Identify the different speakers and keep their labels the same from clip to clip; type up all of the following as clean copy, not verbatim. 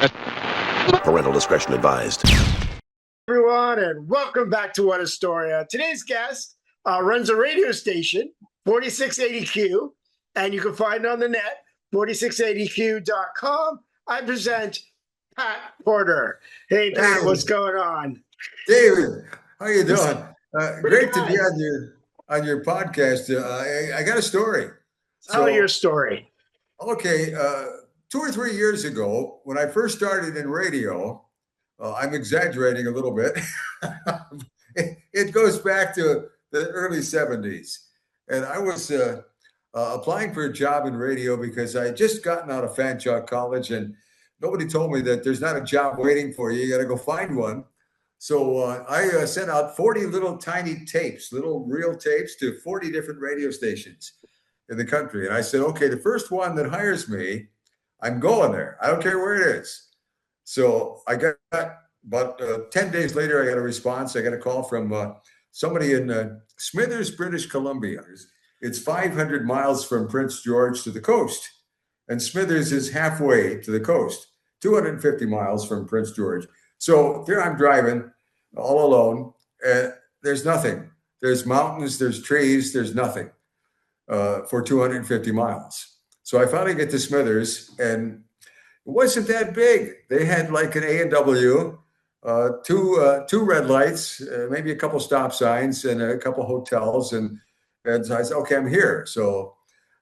Speaker 1: Parental discretion advised.
Speaker 2: Everyone, and welcome back to What a Story. Today's guest runs a radio station, 4680Q, and you can find it on the net, 4680q.com. I present Pat Porter. Hey, Pat, what's going on?
Speaker 3: David, how you doing? Great to
Speaker 2: good.
Speaker 3: be on your podcast. I got a story.
Speaker 2: Tell your story.
Speaker 3: Okay, 2 or 3 years ago, when I first started in radio, I'm exaggerating a little bit. It goes back to the early 70s. And I was applying for a job in radio because I had just gotten out of Fanshawe College, and nobody told me that there's not a job waiting for you. You got to go find one. So I sent out 40 little tiny tapes, little reel tapes to 40 different radio stations in the country. And I said, okay, the first one that hires me, I'm going there. I don't care where it is. So I got about 10 days later, I got a response. I got a call from somebody in Smithers, British Columbia. It's 500 miles from Prince George to the coast. And Smithers is halfway to the coast, 250 miles from Prince George. So here I'm driving all alone. There's nothing. There's mountains, there's trees, there's nothing for 250 miles. So I finally get to Smithers, and it wasn't that big. They had like an A&W, two red lights, maybe a couple stop signs, and a couple hotels. And so I said, okay, I'm here. So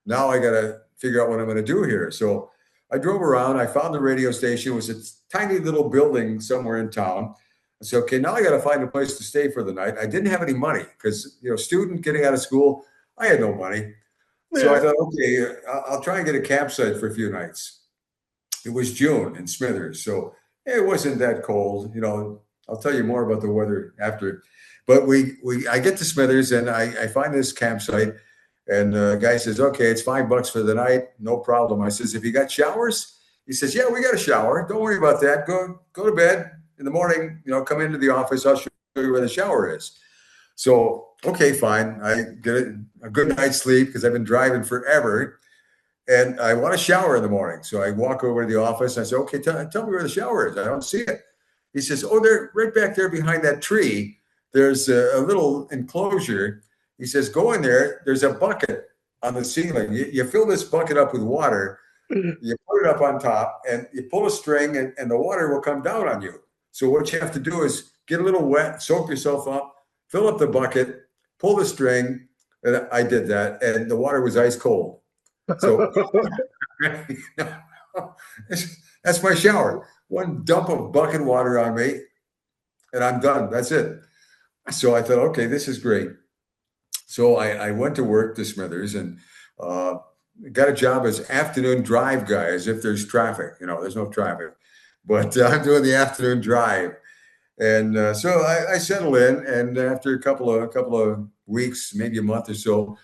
Speaker 3: now I got to figure out what I'm going to do here. So I drove around. I found the radio station. It was a tiny little building somewhere in town. I said, okay, now I got to find a place to stay for the night. I didn't have any money because, student getting out of school, I had no money. So I thought, okay, I'll try and get a campsite for a few nights. It was June in Smithers, so it wasn't that cold. I'll tell you more about the weather after. But I get to Smithers, and I find this campsite, and the guy says, okay, it's $5 for the night, no problem. I says, have you got showers? He says, yeah, we got a shower. Don't worry about that. Go to bed in the morning. Come into the office. I'll show you where the shower is. So, okay, fine. I get a good night's sleep because I've been driving forever. And I want a shower in the morning. So I walk over to the office. And I say, okay, tell me where the shower is. I don't see it. He says, oh, they're right back there behind that tree. There's a little enclosure. He says, go in there. There's a bucket on the ceiling. You fill this bucket up with water. You put it up on top, and you pull a string, and the water will come down on you. So what you have to do is get a little wet, soak yourself up, fill up the bucket, pull the string, and I did that, and the water was ice cold. So that's my shower. One dump of bucket water on me, and I'm done. That's it. So I thought, okay, this is great. So I went to work to Smithers and got a job as afternoon drive guy, as if there's traffic. There's no traffic, but I'm doing the afternoon drive. And so I settled in, and after a couple of weeks, maybe a month or so,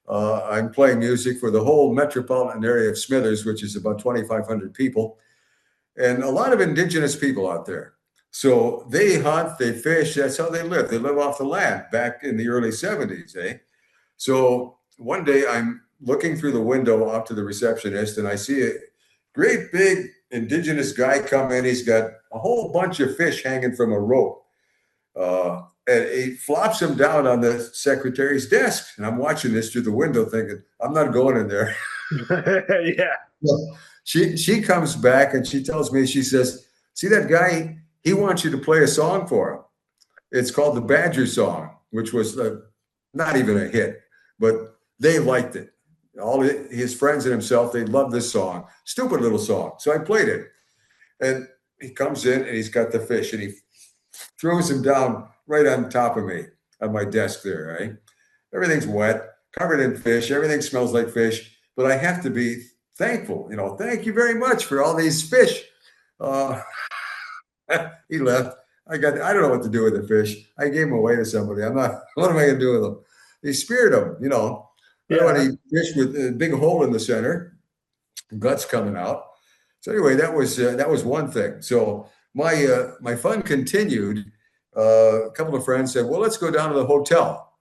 Speaker 3: I'm playing music for the whole metropolitan area of Smithers, which is about 2,500 people, and a lot of indigenous people out there. So they hunt, they fish. That's how they live. They live off the land back in the early 70s, eh? So one day I'm looking through the window up to the receptionist, and I see a great big indigenous guy come in. He's got a whole bunch of fish hanging from a rope. And he flops them down on the secretary's desk. And I'm watching this through the window thinking, I'm not going in there.
Speaker 2: Yeah.
Speaker 3: Well, she comes back and she tells me, she says, see that guy? He wants you to play a song for him. It's called the Badger Song, which was not even a hit, but they liked it. All his friends and himself, they loved this song. Stupid little song. So I played it. And he comes in and he's got the fish and he throws him down right on top of me on my desk there, right? Everything's wet, covered in fish. Everything smells like fish. But I have to be thankful. Thank you very much for all these fish. He left. I don't know what to do with the fish. I gave them away to somebody. What am I going to do with them? He speared them, Yeah. He fished with a big hole in the center, guts coming out. So anyway, that was one thing. So my fun continued. A couple of friends said, well, let's go down to the hotel.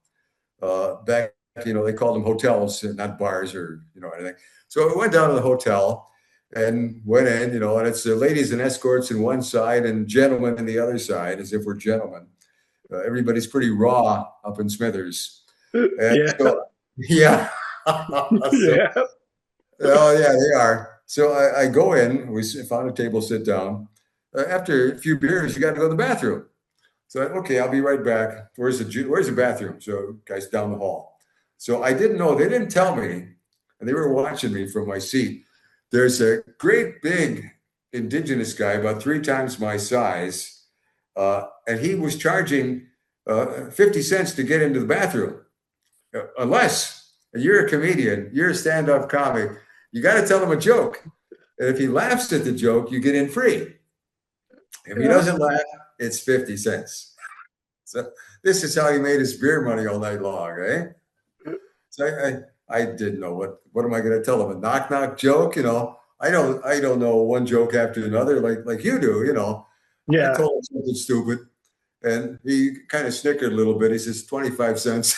Speaker 3: Back, they called them hotels, not bars or, anything. So we went down to the hotel and went in, and it's ladies and escorts in one side and gentlemen in the other side, as if we're gentlemen. Everybody's pretty raw up in Smithers. And
Speaker 2: Yeah.
Speaker 3: so, yeah. So,
Speaker 2: Yeah.
Speaker 3: oh, yeah, they are. So I go in, we found a table, sit down. After a few beers, you got to go to the bathroom. So, okay, I'll be right back. Where's the bathroom? So, guys, down the hall. So I didn't know, they didn't tell me, and they were watching me from my seat. There's a great big indigenous guy, about 3 times my size, and he was charging 50 cents to get into the bathroom. Unless you're a comedian, you're a stand-up comic, you got to tell him a joke. And if he laughs at the joke, you get in free. If he
Speaker 2: Yeah.
Speaker 3: doesn't laugh, it's 50 cents. So this is how he made his beer money all night long, eh? So I didn't know what am I going to tell him? A knock joke, I don't know one joke after another like you do. I
Speaker 2: Yeah.
Speaker 3: told him something stupid, and he kind of snickered a little bit. He says 25 cents.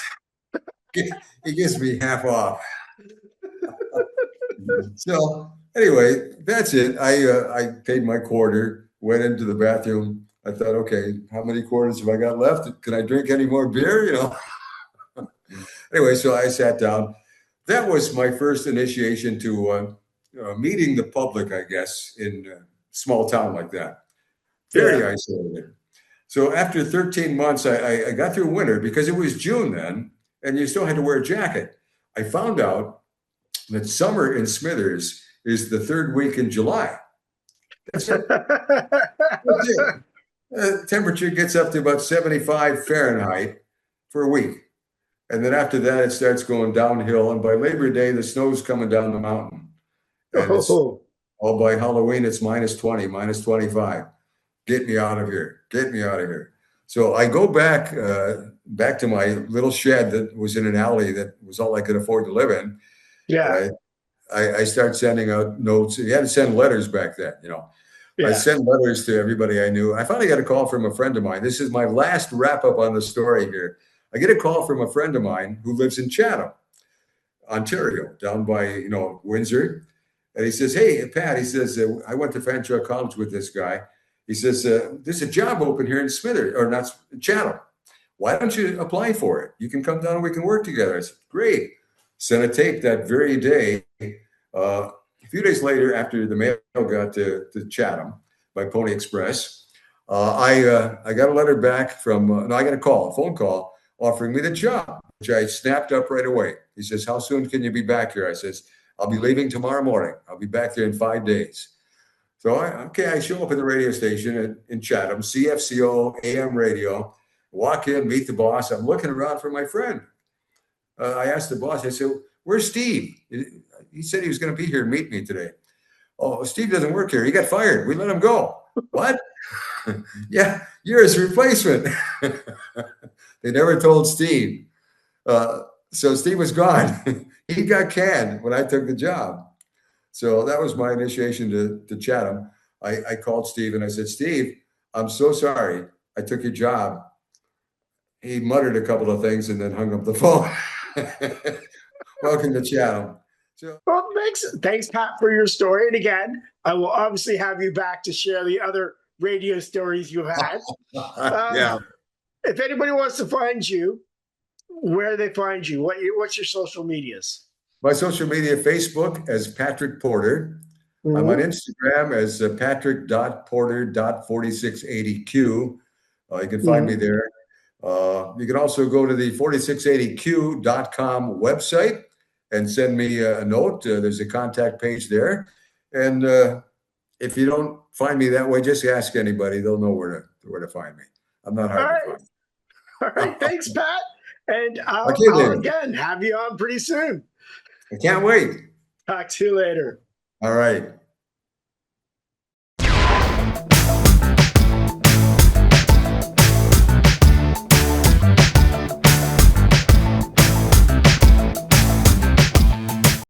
Speaker 3: He gives me half off. So anyway, that's it. I paid my quarter, went into the bathroom. I thought, okay, how many quarters have I got left? Can I drink any more beer? Anyway, so I sat down. That was my first initiation to meeting the public, I guess, in a small town like that. Very
Speaker 2: Yeah.
Speaker 3: isolated. So after 13 months, I got through winter because it was June then, and you still had to wear a jacket. I found out that summer in Smithers is the third week in July. That's it. That's it. Temperature gets up to about 75 Fahrenheit for a week. And then after that, it starts going downhill. And by Labor Day, the snow's coming down the mountain. And it's
Speaker 2: Oh.
Speaker 3: all by Halloween, it's -20, -25. Get me out of here. Get me out of here. So I go back to my little shed that was in an alley that was all I could afford to live in.
Speaker 2: Yeah.
Speaker 3: And I start sending out notes. You had to send letters back then. I
Speaker 2: Yeah.
Speaker 3: sent letters to everybody I knew. I finally got a call from a friend of mine. This is my last wrap up on the story here. I get a call from a friend of mine who lives in Chatham, Ontario, down by Windsor, and he says, "Hey, Pat," he says, "I went to Fanshawe College with this guy." He says, "There's a job open here in Smithers, or not Chatham. Why don't you apply for it? You can come down and we can work together." I said, "Great." Sent a tape that very day. A few days later, after the mail got to Chatham by Pony Express, I got a letter back from, no, I got a phone call offering me the job, which I snapped up right away. He says, "How soon can you be back here?" I says, "I'll be leaving tomorrow morning. I'll be back there in 5 days." So I show up at the radio station in Chatham, CFCO AM radio, walk in, meet the boss. I'm looking around for my friend. I asked the boss, I said, "Where's Steve?" He said he was going to be here and meet me today. "Oh, Steve doesn't work here. He got fired. We let him go." "What?" "Yeah, you're his replacement." They never told Steve. So Steve was gone. He got canned when I took the job. So that was my initiation to Chatham. I called Steve and I said, "Steve, I'm so sorry. I took your job." He muttered a couple of things and then hung up the phone. Welcome to Chatham. So,
Speaker 2: Well, thanks, Pat, for your story. And again, I will obviously have you back to share the other radio stories you had.
Speaker 3: yeah.
Speaker 2: If anybody wants to find you, where they find you, what's your social medias?
Speaker 3: My social media, Facebook as Patrick Porter. I'm on
Speaker 2: Mhm.
Speaker 3: Instagram as patrick.porter.4680q. You can find me
Speaker 2: Mhm.
Speaker 3: there. You can also go to the 4680q.com website and send me a note. There's a contact page there. And if you don't find me that way, just ask anybody. They'll know where to find me. I'm not
Speaker 2: All
Speaker 3: hard to
Speaker 2: right.
Speaker 3: find.
Speaker 2: All right. Thanks, Pat. And
Speaker 3: Okay,
Speaker 2: I'll
Speaker 3: then.
Speaker 2: again have you on pretty soon.
Speaker 3: I can't wait.
Speaker 2: Talk to you later.
Speaker 3: All right.